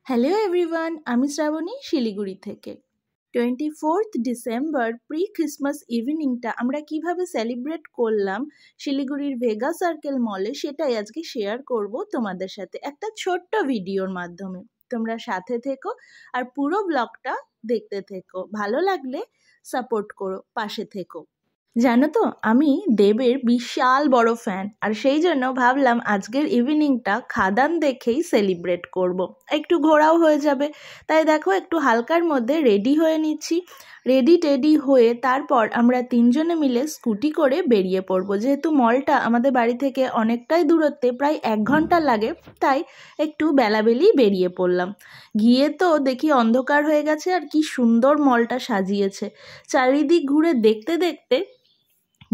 Hello everyone, আমি শ্রাবণী শিলিগুড়ি থেকে। 24th December pre Christmas ইভিনিংটা আমরা কিভাবে সেলিব্রেট করলাম শিলিগুড়ির ভেগা সার্কেল মলে, সেটাই আজকে শেয়ার করব তোমাদের সাথে একটা ছোট্ট ভিডিওর মাধ্যমে। তোমরা সাথে থেকো আর পুরো ব্লগটা দেখতে থেকো। ভালো লাগলে সাপোর্ট করো, পাশে থেকো। জানো তো, আমি দেবের বিশাল বড় ফ্যান, আর সেই জন্য ভাবলাম আজকের ইভিনিংটা খাদান দেখেই সেলিব্রেট করব। একটু ঘোরাও হয়ে যাবে। তাই দেখো, একটু হালকার মধ্যে রেডি হয়ে নিচ্ছি। রেডি হয়ে তারপর আমরা তিনজনে মিলে স্কুটি করে বেরিয়ে পড়বো। যেহেতু মলটা আমাদের বাড়ি থেকে অনেকটাই দূরত্বে, প্রায় 1 ঘন্টা লাগে, তাই একটু বেলাবেলি বেরিয়ে পড়লাম। গিয়ে তো দেখি অন্ধকার হয়ে গেছে, আর কি সুন্দর মলটা সাজিয়েছে। চারিদিক ঘুরে দেখতে দেখতে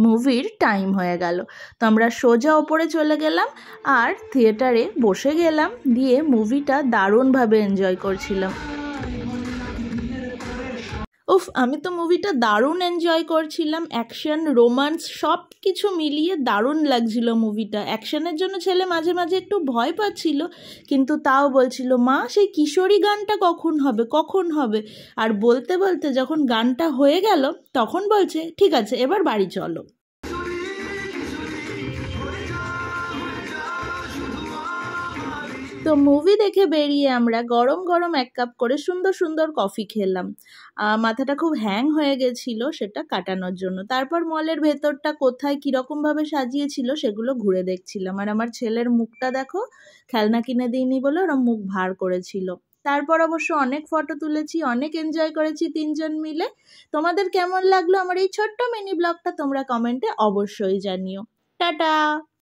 মুভির টাইম হয়ে গেল। তো আমরা সোজা ওপরে চলে গেলাম আর থিয়েটারে বসে গেলাম। দিয়ে মুভিটা দারুণভাবে এনজয় করছিলাম। আমি তো মুভিটা দারুণ এনজয় করছিলাম। অ্যাকশন, রোমান্স সব কিছু মিলিয়ে দারুণ লাগছিল মুভিটা। অ্যাকশনের জন্য ছেলে মাঝে মাঝে একটু ভয় পাচ্ছিল, কিন্তু তাও বলছিল, মা সেই কিশোরী গানটা কখন হবে। আর বলতে বলতে যখন গানটা হয়ে গেল তখন বলছে, ঠিক আছে এবার বাড়ি চলো। তো মুভি দেখে বেরিয়ে আমরা গরম গরম 1 কাপ করে সুন্দর সুন্দর কফি খেলাম। মাথাটা খুব হ্যাং হয়ে গেছিলো, সেটা কাটানোর জন্য। তারপর মলের ভেতরটা কোথায় কীরকমভাবে সাজিয়েছিল সেগুলো ঘুরে দেখছিলাম। আর আমার ছেলের মুখটা দেখো, খেলনা কিনে দিইনি বলে ওরা মুখ ভার করেছিল। তারপর অবশ্য অনেক ফটো তুলেছি, অনেক এনজয় করেছি 3 জন মিলে। তোমাদের কেমন লাগলো আমার এই ছোট্ট মিনি ব্লগটা তোমরা কমেন্টে অবশ্যই জানিও। টাটা।